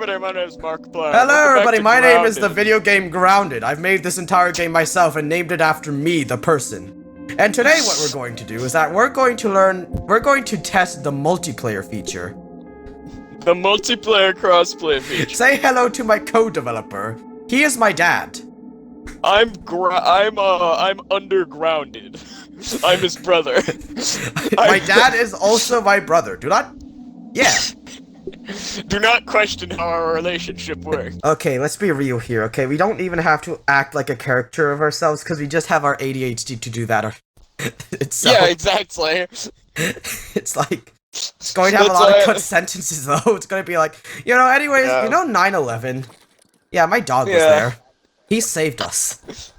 everybody, my name is Markiplier. Hello everybody, my name is the Grounded. video game Grounded. I've made this entire game myself and named it after me, the person. And today what we're going to do is that we're going to test the multiplayer feature. The multiplayer crossplay feature. Say hello to my co-developer. He is my dad. I'm undergrounded. I'm his brother. My dad is also my brother. Yeah. Do not question how our relationship works. Okay, let's be real here, okay? We don't even have to act like a character of ourselves because we just have our ADHD to do that itself. Yeah, exactly. It's like, it's going to have a lot of cut sentences though. It's going to be like, anyways, Yeah. 9/11? Yeah, my dog was there. He saved us.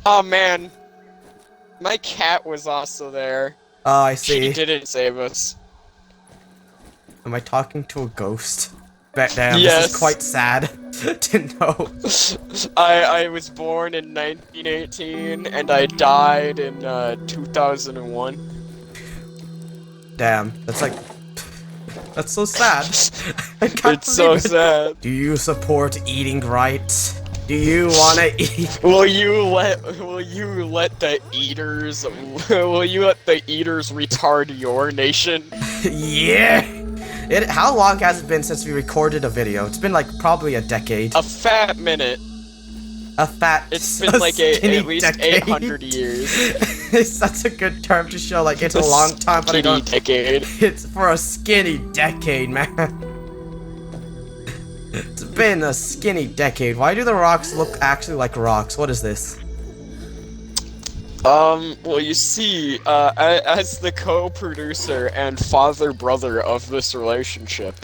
Oh man. My cat was also there. Oh, I see. She didn't save us. Am I talking to a ghost? Damn, Yes. this is quite sad to know. I was born in 1918 and I died in 2001. Damn, that's so sad. I can't It's so believe it. sad. Do you support eating right? Do you wanna eat? Will you let the eaters retard your nation? Yeah. How long has it been since we recorded a video? It's been like probably a decade. A fat minute. It's been like at least decade. 800 years. It's such a good term to show like it's a long time, but I Skinny don't. decade. It's for a skinny decade, man. It's been a skinny decade. Why do the rocks look actually like rocks? What is this? Well, you see, as the co-producer and father-brother of this relationship,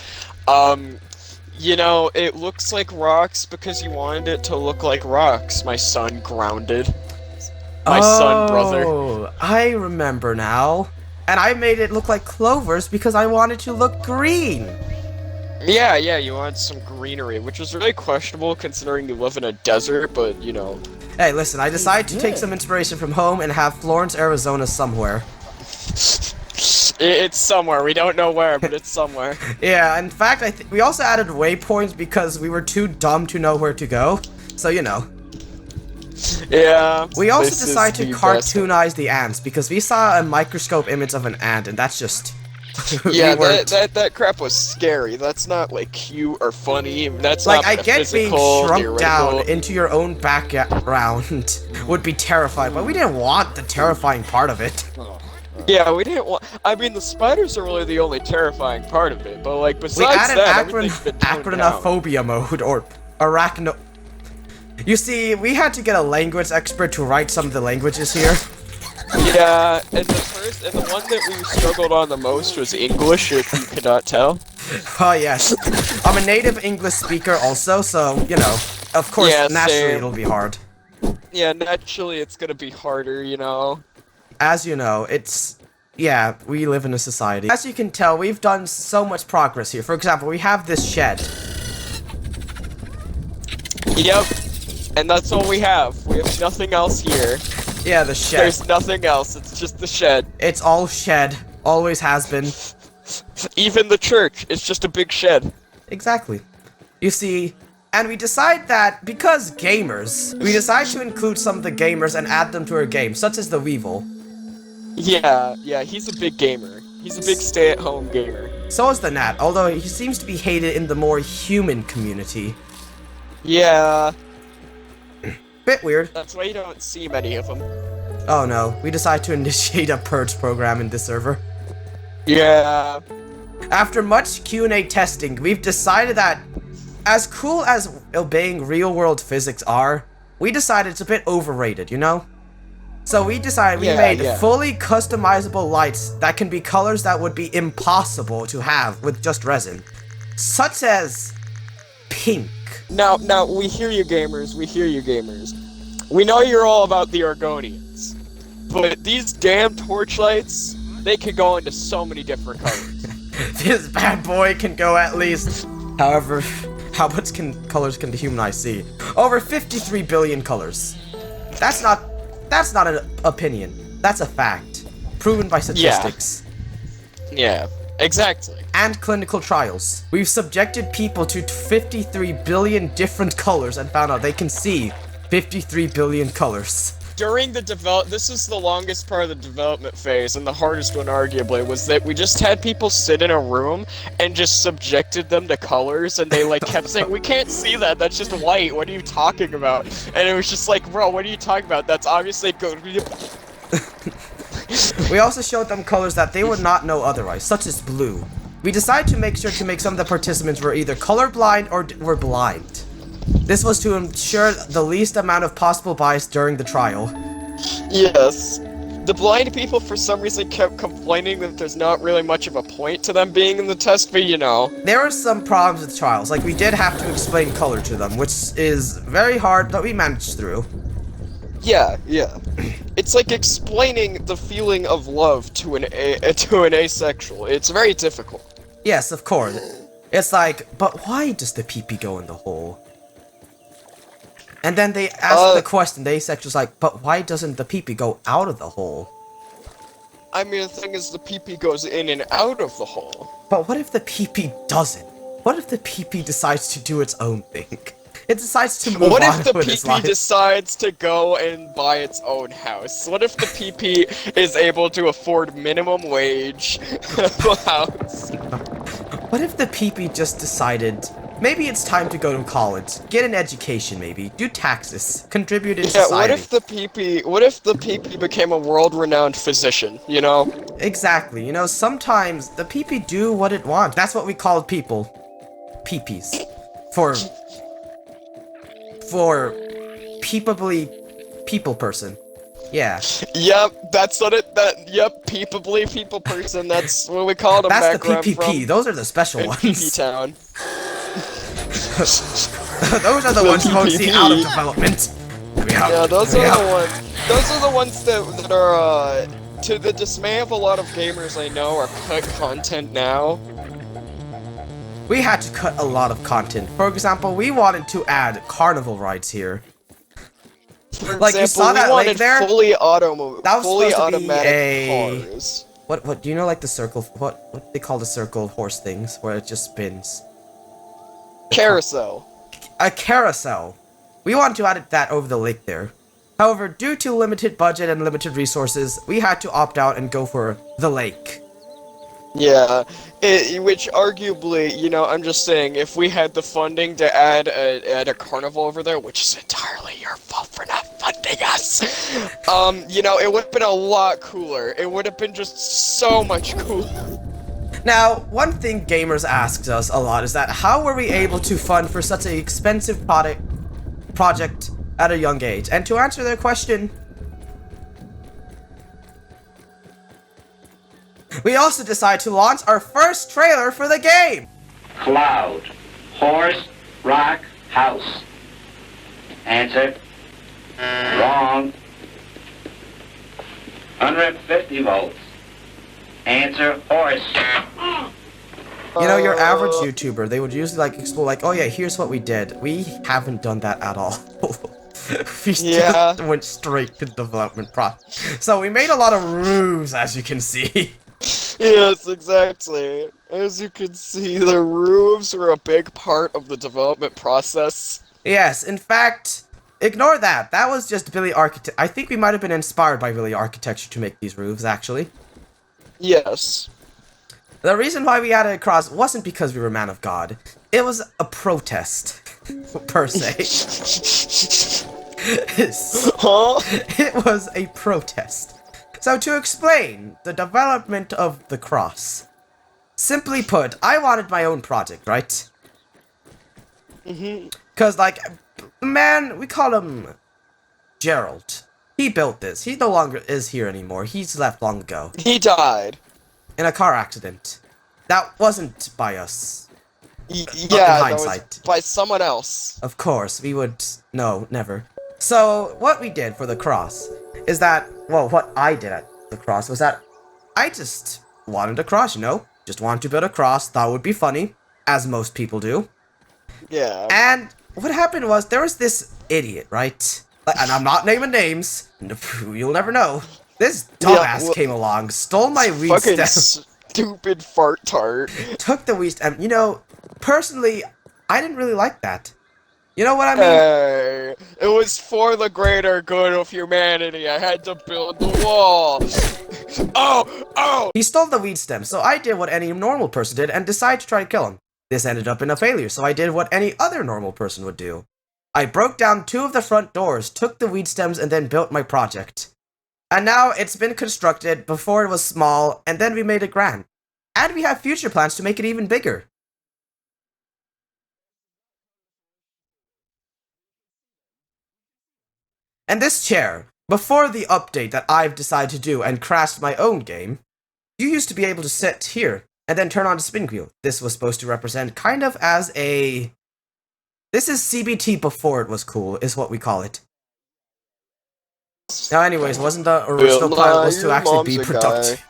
it looks like rocks because you wanted it to look like rocks, my son Grounded. My son, brother. Oh, I remember now. And I made it look like clovers because I wanted to look green. Yeah, you wanted some greenery, which was really questionable considering you live in a desert, but, Hey, listen, I decided to take some inspiration from home and have Florence, Arizona somewhere. It's somewhere. We don't know where, but it's somewhere. Yeah, in fact, we also added waypoints because we were too dumb to know where to go. So, Yeah. We also decided to cartoonize the ants because we saw a microscope image of an ant, and that's just... Yeah, that crap was scary. That's not like cute or funny. That's like, not I get being shrunk theoretical. down into your own background would be terrifying, but we didn't want the terrifying part of it. Yeah, we didn't want. I mean, the spiders are really the only terrifying part of it. But like, besides We added that, everything's been toned down. acronophobia mode or arachno. You see, we had to get a language expert to write some of the languages here. Yeah, and the one that we struggled on the most was English, if you cannot tell. Oh yes, I'm a native English speaker also, so of course, Yeah, naturally same. it'll be hard. Yeah, naturally it's gonna be harder, As you know, we live in a society. As you can tell, we've done so much progress here. For example, we have this shed. Yep, and that's all we have. We have nothing else here. Yeah, the shed. There's nothing else, it's just the shed. It's all shed. Always has been. Even the church, it's just a big shed. Exactly. You see, and we decide that because gamers, we decide to include some of the gamers and add them to our game, such as the Weevil. Yeah, he's a big gamer. He's a big stay-at-home gamer. So is the Gnat, although he seems to be hated in the more human community. Yeah, Bit weird. that's why you don't see many of them. Oh no, we decide to initiate a purge program in this server. Yeah. After much Q&A testing, we've decided that as cool as obeying real-world physics are, we decided it's a bit overrated, So we decided we made fully customizable lights that can be colors that would be impossible to have with just resin. Such as pink. Now, we hear you gamers, We know you're all about the Argonians. But these damn torchlights, they could go into so many different colors. This bad boy can go at least, however, how much colors can the human eye see? Over 53 billion colors. That's not an opinion. That's a fact. Proven by statistics. Yeah. Exactly. And clinical trials. We've subjected people to 53 billion different colors and found out they can see 53 billion colors. During the this is the longest part of the development phase, and the hardest one arguably, was that we just had people sit in a room and just subjected them to colors, and they like kept saying, "We can't see that, that's just white, what are you talking about?" And it was just like, bro, what are you talking about? That's obviously going to be... We also showed them colors that they would not know otherwise, such as blue. We decided to make sure to make some of the participants were either colorblind or were blind. This was to ensure the least amount of possible bias during the trial. Yes. The blind people, for some reason, kept complaining that there's not really much of a point to them being in the test, but you know. There were some problems with trials, like we did have to explain color to them, which is very hard, but we managed through. Yeah. It's like explaining the feeling of love to an asexual. It's very difficult. Yes, of course. It's like, but why does the pee-pee go in the hole? And then they ask the question, the asexual's like, but why doesn't the pee-pee go out of the hole? I mean, the thing is, the pee-pee goes in and out of the hole. But what if the pee-pee doesn't? What if the pee-pee decides to do its own thing? It decides to move on. What if the with its pee-pee life. decides to go and buy its own house? What if the pee-pee is able to afford minimum wage house? What if the pee-pee just decided, maybe it's time to go to college, get an education maybe, do taxes, contribute in society? What if the pee-pee became a world-renowned physician, you know? Exactly, you know, sometimes the pee-pee do what it wants. That's what we call people. Pee-pees. For people person. Yeah. Yep, that's what peepeably people person, that's what we call them. That's the PPP, those are the special ones. PP Town. Those are the ones you won't see out of development. Yeah, those are the ones that are, to the dismay of a lot of gamers I know, are cut content now. We had to cut a lot of content. For example, we wanted to add carnival rides here. For like, example, you saw that lake there? Fully Fully automatic cars. What do you know, like the circle, what they call the circle horse things, where it just spins? Carousel. A carousel. We wanted to add that over the lake there. However, due to limited budget and limited resources, we had to opt out and go for the lake. Yeah, which arguably, you know, I'm just saying, if we had the funding to add a carnival over there, which is entirely your fault for not funding us, you know, it would have been a lot cooler. It would have been just so much cooler. Now, one thing gamers asked us a lot is that how were we able to fund for such an expensive project at a young age? And to answer their question, we also decided to launch our first trailer for the game. Cloud, horse, rock, house. Answer. Wrong. 150 volts. Answer, horse. You know, your average YouTuber, they would usually like explore like, oh yeah, here's what we did. We haven't done that at all. We just went straight to the development process. So we made a lot of roofs, as you can see. Yes, exactly. As you can see, the roofs were a big part of the development process. Yes, in fact, ignore that. That was just Billy Architect. I think we might have been inspired by Billy Architecture to make these roofs, actually. Yes. The reason why we added a cross wasn't because we were man of God. It was a protest, per se. Huh? It was a protest. So to explain the development of the cross, simply put, I wanted my own project, right? Cause like, man, we call him Gerald. He built this. He no longer is here anymore. He's left long ago. He died. In a car accident. That wasn't by us. Yeah, in that hindsight. was by someone else. Of course, we would... No, never. So, what we did for the cross is that... Well, what I did at the cross was that I just wanted a cross, you know? Just wanted to build a cross, thought it would be funny, as most people do. Yeah. And what happened was, there was this idiot, right? And I'm not naming names. You'll never know. This dumbass came along, stole my weed stem. stupid fart tart. Took the weed stem. You know, personally, I didn't really like that. You know what I mean? Hey, it was for the greater good of humanity. I had to build the wall. Oh! He stole the weed stem, so I did what any normal person did and decided to try to kill him. This ended up in a failure, so I did what any other normal person would do. I broke down 2 of the front doors, took the weed stems, and then built my project. And now it's been constructed. Before it was small, and then we made it grand. And we have future plans to make it even bigger. And this chair, before the update that I've decided to do and craft my own game, you used to be able to sit here and then turn on the spin wheel. This was supposed to represent kind of as a... This is CBT before it was cool, is what we call it. Now anyways, wasn't the original plan was to actually be productive?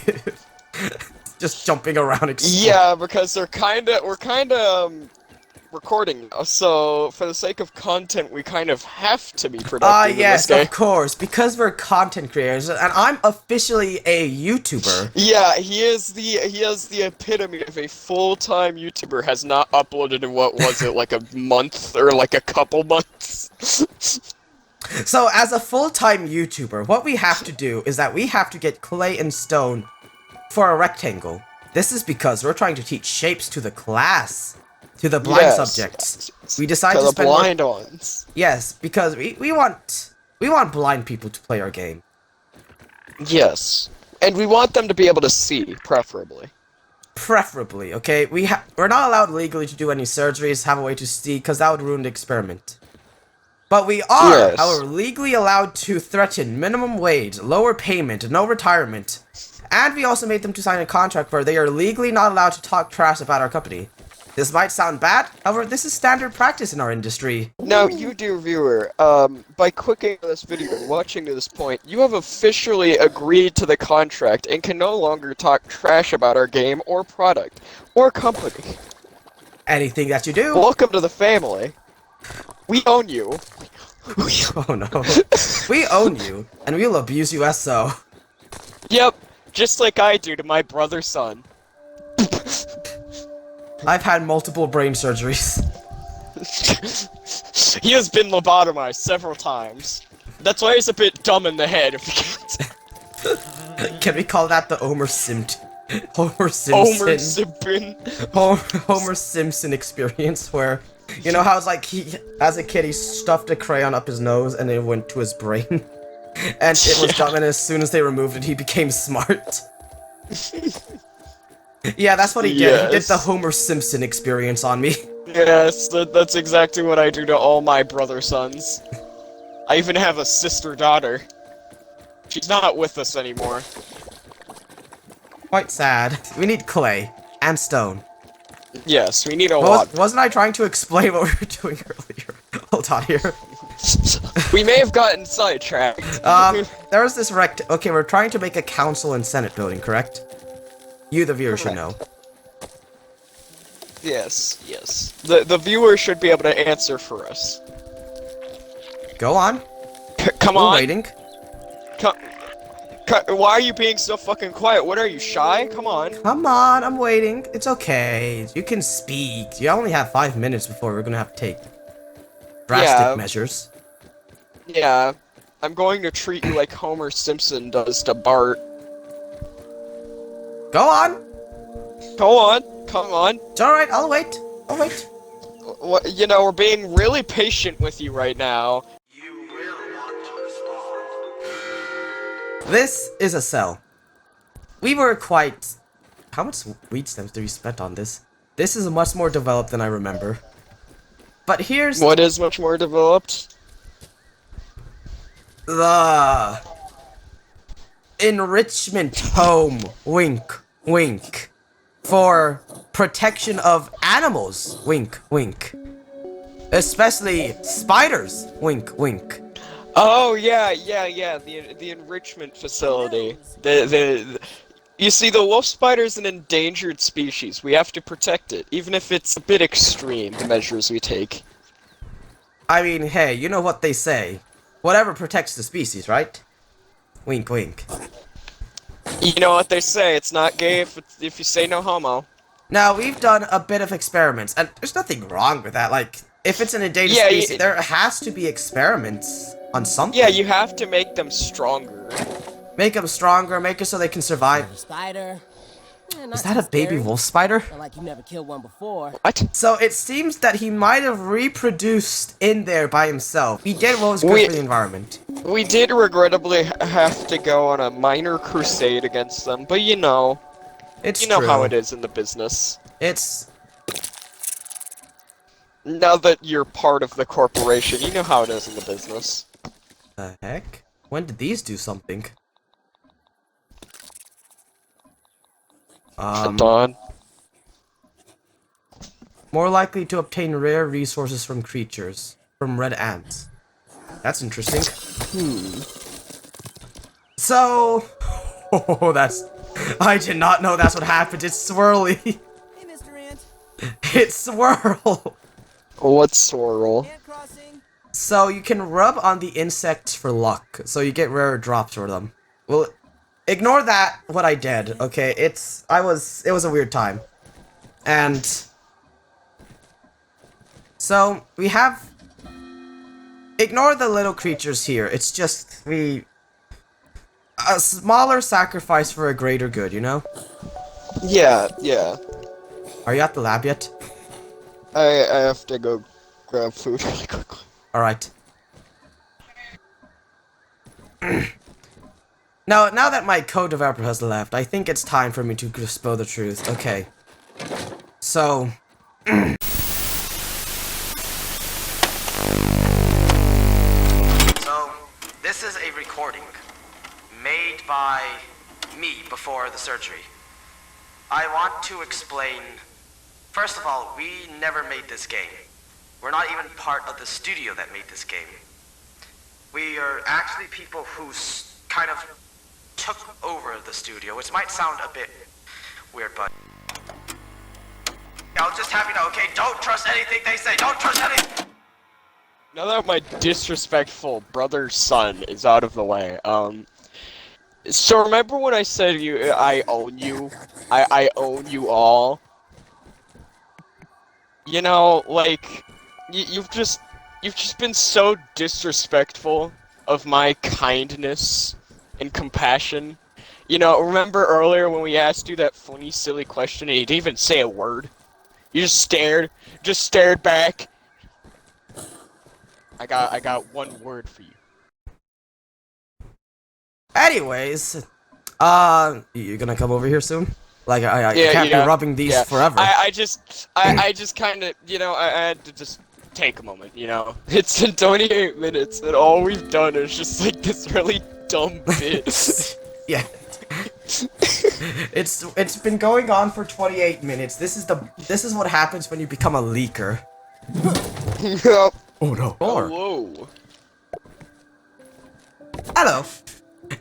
Just jumping around exploring. Yeah, because we're kinda recording now, so for the sake of content, we kind of have to be productive in yes, this game. of course, because we're content creators, and I'm officially a YouTuber. Yeah, he is the epitome of a full-time YouTuber. Has not uploaded in what was it, like a month or like a couple months. So, as a full-time YouTuber, what we have to do is that we have to get clay and stone for a rectangle. This is because we're trying to teach shapes to the class, to the blind subjects. We decided to spend the blind ones. Yes, because we want blind people to play our game. Yes, and we want them to be able to see, preferably. Preferably, okay? We're not allowed legally to do any surgeries, have a way to see, because that would ruin the experiment. But we are, however, legally allowed to threaten minimum wage, lower payment, no retirement. And we also made them to sign a contract where they are legally not allowed to talk trash about our company. This might sound bad, however, this is standard practice in our industry. Now, you dear viewer, by clicking on this video and watching to this point, you have officially agreed to the contract and can no longer talk trash about our game or product or company. Anything that you do. Welcome to the family. We own you. Oh no. We own you, and we'll abuse you as so. Yep, just like I do to my brother's son. I've had multiple brain surgeries. He has been lobotomized several times. That's why he's a bit dumb in the head, if you can't. Can we call that the Homer Simpson? Homer Simpson experience, where, you know how it's like as a kid he stuffed a crayon up his nose and it went to his brain, and it was dumb, and as soon as they removed it he became smart. Yeah, that's what he did. Yes. He did the Homer Simpson experience on me. Yes, that's exactly what I do to all my brother sons. I even have a sister-daughter. She's not with us anymore. Quite sad. We need clay and stone. Yes, we need a lot. Wasn't I trying to explain what we were doing earlier? Hold on here. We may have gotten sidetracked. There's this Okay, we're trying to make a council and senate building, correct? You, the viewer, should know. Yes, yes. The viewer should be able to answer for us. Go on. Come on. We're waiting. Why are you being so fucking quiet? What are you, shy? Come on. Come on, I'm waiting. It's okay. You can speak. You only have 5 minutes before we're gonna have to take drastic measures. Yeah. I'm going to treat you like Homer Simpson does to Bart. Go on. Go on. Come on. It's alright, I'll wait. I'll wait. You know, we're being really patient with you right now. You will want to respond. This is a cell. We were quite... How much weed stems did we spend on this? This is much more developed than I remember. But here's... What is much more developed? The... enrichment home. Wink. Wink. For protection of animals. Wink. Wink. Especially spiders. Wink. Wink. Oh yeah. The enrichment facility. You see, the wolf spider is an endangered species. We have to protect it, even if it's a bit extreme. The measures we take. I mean, hey, you know what they say. Whatever protects the species, right? Wink, wink. You know what they say, it's not gay if you say no homo. Now, we've done a bit of experiments, and there's nothing wrong with that. Like, if it's an endangered Yeah, species, there has to be experiments on something. yeah, you have to make them stronger. Make them stronger, make it so they can survive. Spider. Is that a baby wolf spider? Not like you never killed one before. What? So it seems that he might have reproduced in there by himself. He did what was good for the environment. We did regrettably have to go on a minor crusade against them, but you know It's how it is in the business. It's Now that you're part of the corporation, you know how it is in the business. the heck? When did these do something? Dawn. More likely to obtain rare resources from creatures. From red ants. That's interesting. So... Oh, that's... I did not know that's what happened. It's swirly. Hey, Mr. Ant. It's swirl. What's swirl? Ant crossing. So you can rub on the insects for luck. So you get rare drops for them. Well, ignore that, what I did, okay? It was a weird time. And... So, we have... Ignore the little creatures here. It's just, a smaller sacrifice for a greater good, you know? Yeah. Are you at the lab yet? I have to go grab food really quickly. Alright. Now that my co-developer has left, I think it's time for me to spill the truth. Okay. So... So, this is a recording made by me before the surgery. I want to explain... First of all, we never made this game. We're not even part of the studio that made this game. We are actually people who kind of took over the studio, which might sound a bit weird, but... I'll just have you know, okay? Don't trust anything they say! Don't trust anything! Now that my disrespectful brother's son is out of the way, so remember when I said I own you? I own you all? You know, like, you've just been so disrespectful of my kindness and compassion. You know, remember earlier when we asked you that funny, silly question and you didn't even say a word? You just stared back. I got one word for you. Anyways, you gonna come over here soon? Like, I can't be rubbing these forever. I just kind of, you know, I had to just take a moment, you know? It's been 28 minutes, and all we've done is just, like, this really dumb bit. Yeah. It's been going on for 28 minutes. This is what happens when you become a leaker. Yep. Oh no. Oh, whoa. Hello.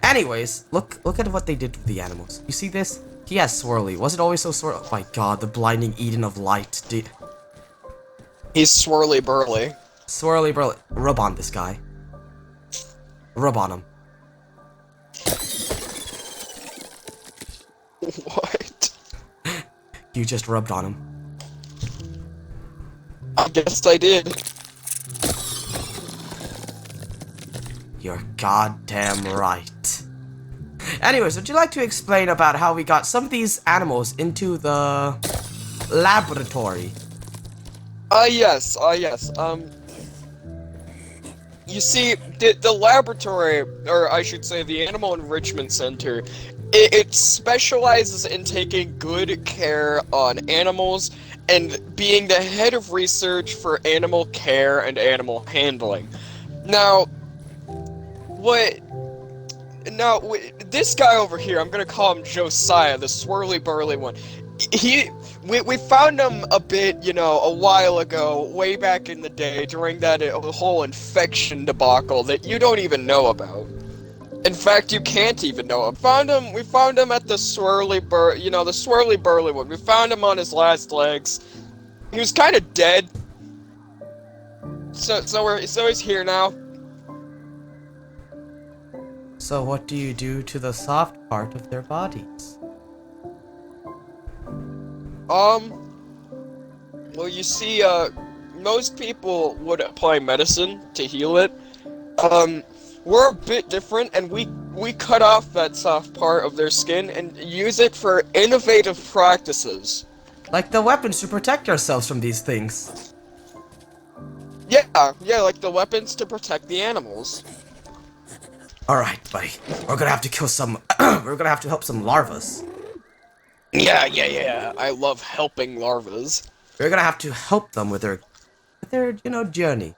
Anyways, look at what they did with the animals. You see this? He has swirly. Was it always so swirly? Oh my god, the blinding Eden of light. He's swirly burly. Swirly burly. Rub on this guy. Rub on him. What? You just rubbed on him. I guess I did. You're goddamn right. Anyways, would you like to explain about how we got some of these animals into the laboratory? Yes. You see, the laboratory, or I should say the Animal Enrichment Center, it specializes in taking good care on animals and being the head of research for animal care and animal handling. Now, this guy over here, I'm gonna call him Josiah, the swirly burly one. We found him a bit, you know, a while ago, way back in the day, during that whole infection debacle that you don't even know about. In fact, you can't even know him. We found him at the the swirly burly one. We found him on his last legs. He was kind of dead. So he's here now. So what do you do to the soft part of their bodies? Well, you see, most people would apply medicine to heal it. We're a bit different, and we cut off that soft part of their skin and use it for innovative practices. Like the weapons to protect ourselves from these things. Yeah, like the weapons to protect the animals. Alright, buddy. We're gonna have to kill some... we're gonna have to help some larvas. Yeah. I love helping larvas. We're gonna have to help them with their, journey.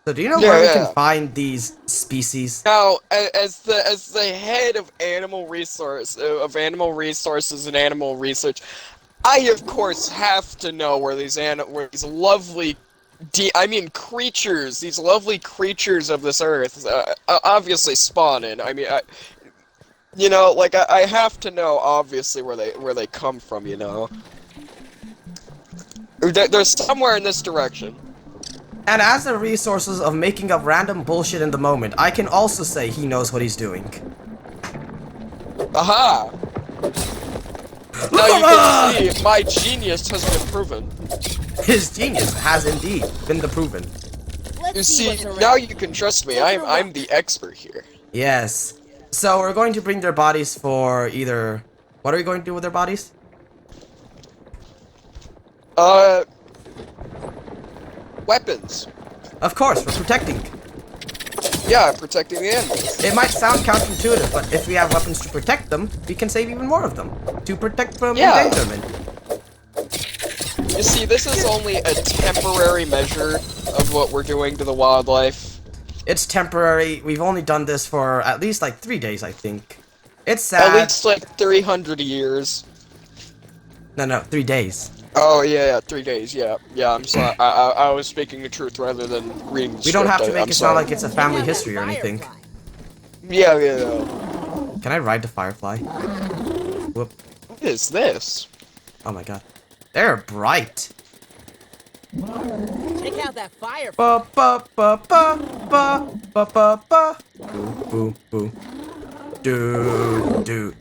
So do you know Yeah, where we yeah. can find these species? Now, as the head of animal resources and animal research, I of course have to know where these lovely, creatures, these lovely creatures of this earth, obviously spawn in. I mean, I have to know obviously where they come from. They're somewhere in this direction. And as the resources of making up random bullshit in the moment, I can also say he knows what he's doing. Aha! Now you can see my genius has been proven. His genius has indeed been proven. Let's You see, what's around. now you can trust me. I'm the expert here. Yes. So we're going to bring their bodies for either... What are we going to do with their bodies? Weapons. Of course, we're protecting. Yeah, protecting the animals. It might sound counterintuitive, but if we have weapons to protect them, we can save even more of them. To protect from Yeah. endangerment. You see, this is only a temporary measure of what we're doing to the wildlife. It's temporary. We've only done this for at least like 3 days, I think. It's At sad. least like 300 years. No, 3 days. Oh yeah, 3 days. Yeah. I'm sorry. I was speaking the truth rather than reading the We don't have to script. make I'm it sorry. sound like it's a family history or anything. Yeah. Can I ride the Firefly? Whoop. What is this? Oh my god. They're bright. Check out that fire. Ba ba ba ba ba ba ba ba. Boo boo boo. Do.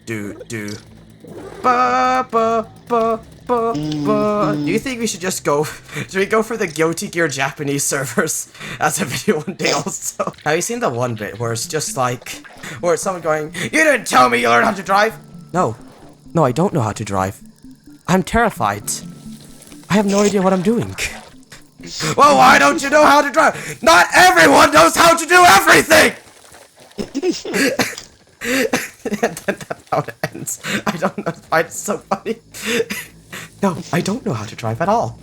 Ba ba ba ba ba. Do you think we should just go? Should we go for the Guilty Gear Japanese servers as a video one day also? Have you seen the one bit where it's just like, where it's someone going, "You didn't tell me you learned how to drive." No, I don't know how to drive. I'm terrified. I have no idea what I'm doing. Well, why don't you know how to drive? Not everyone knows how to do everything! And then that's how it ends. I don't know why it's so funny. No, I don't know how to drive at all.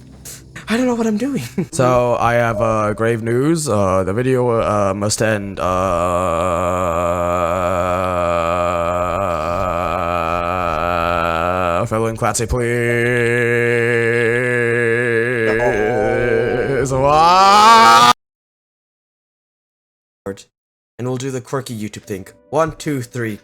I don't know what I'm doing. So, I have grave news. The video must end. Fellow in Clancy, please. What? And we'll do the quirky YouTube thing. 1, 2, 3.